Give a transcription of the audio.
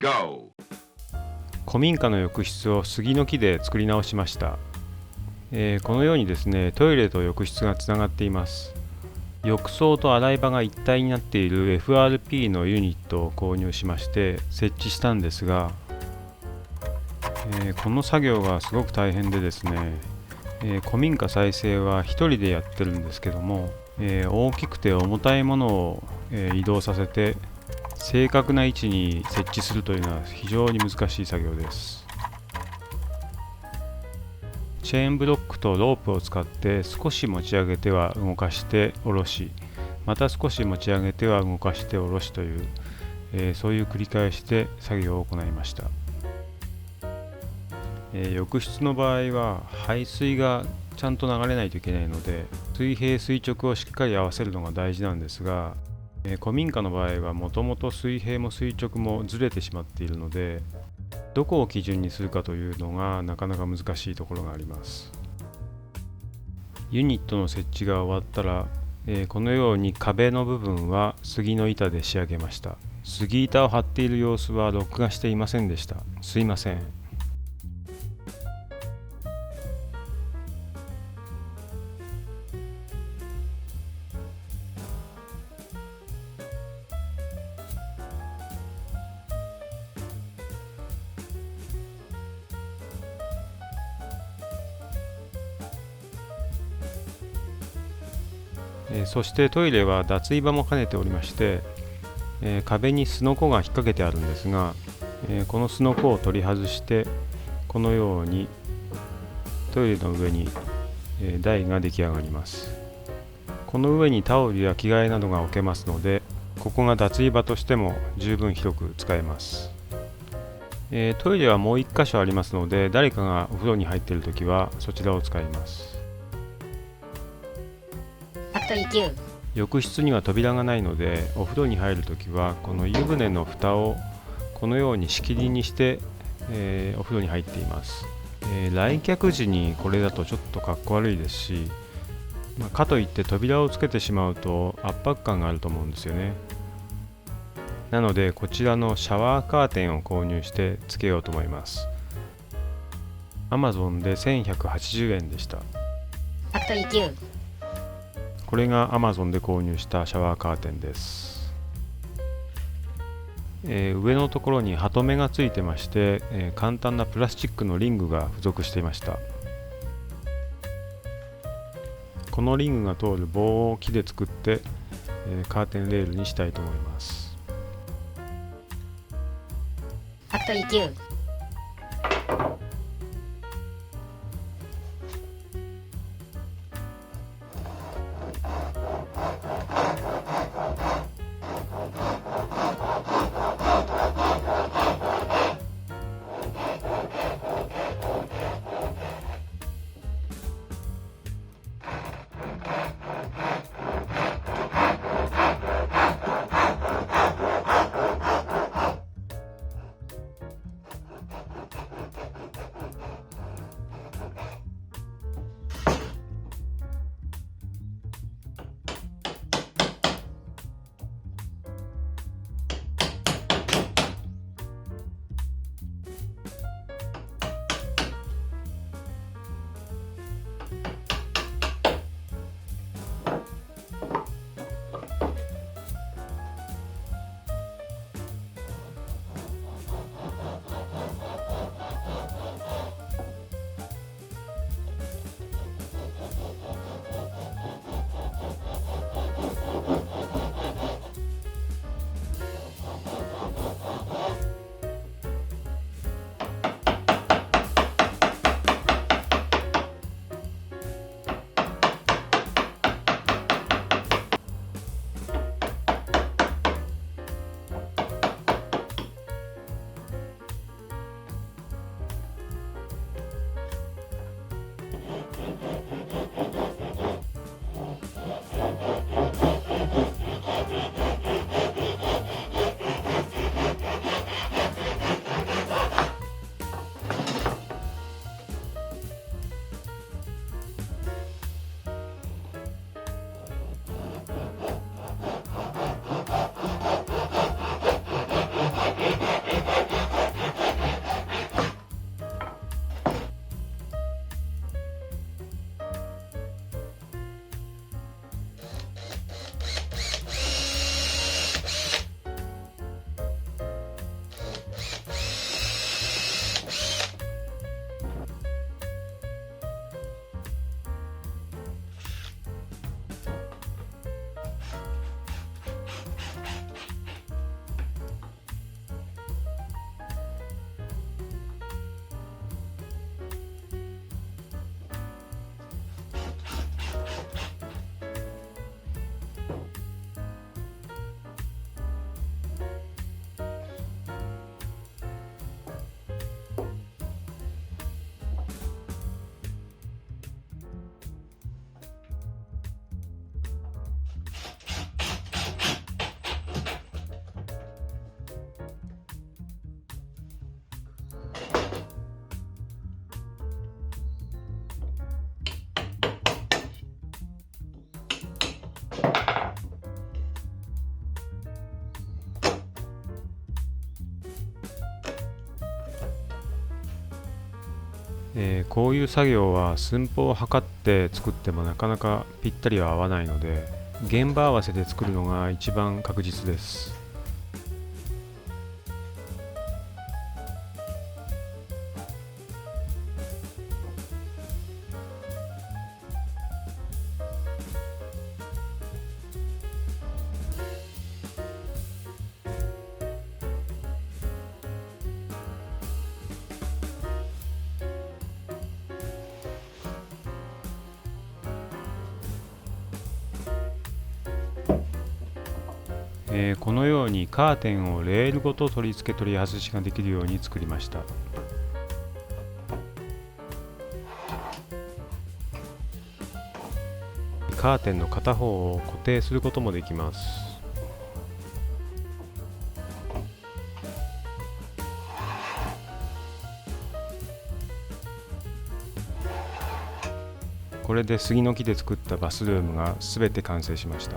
Go! 古民家の浴室を杉の木で作り直しました。このようにですね、トイレと浴室がつながっています。浴槽と洗い場が一体になっている FRP のユニットを購入しまして設置したんですが、この作業がすごく大変でですね、古民家再生は一人でやってるんですけども、大きくて重たいものを、移動させて正確な位置に設置するというのは非常に難しい作業です。チェーンブロックとロープを使って少し持ち上げては動かして下ろし、また少し持ち上げては動かして下ろしという、そういう繰り返しで作業を行いました。浴室の場合は排水がちゃんと流れないといけないので、水平垂直をしっかり合わせるのが大事なんですが、古民家の場合はもともと水平も垂直もずれてしまっているので、どこを基準にするかというのがなかなか難しいところがあります。ユニットの設置が終わったら、このように壁の部分は杉の板で仕上げました。杉板を張っている様子は録画していませんでした。すいません。そしてトイレは脱衣場も兼ねておりまして、壁にすのこが引っ掛けてあるんですが、このすのこを取り外してこのようにトイレの上に、台が出来上がります。この上にタオルや着替えなどが置けますので、ここが脱衣場としても十分広く使えます。トイレはもう1箇所ありますので、誰かがお風呂に入っているときはそちらを使います。浴室には扉がないので、お風呂に入るときはこの湯船の蓋をこのように仕切りにして、お風呂に入っています。来客時にこれだとちょっとかっこ悪いですし、かといって扉をつけてしまうと圧迫感があると思うんですよね。なのでこちらのシャワーカーテンを購入してつけようと思います。 Amazon で1180円でした。これが Amazon で購入したシャワーカーテンです。上のところにハトメがついてまして、簡単なプラスチックのリングが付属していました。このリングが通る棒を木で作って、カーテンレールにしたいと思います。こういう作業は寸法を測って作ってもなかなかぴったりは合わないので、現場合わせで作るのが一番確実です。このようにカーテンをレールごと取り付け取り外しができるように作りました。カーテンの片方を固定することもできます。これで杉の木で作ったバスルームがすべて完成しました。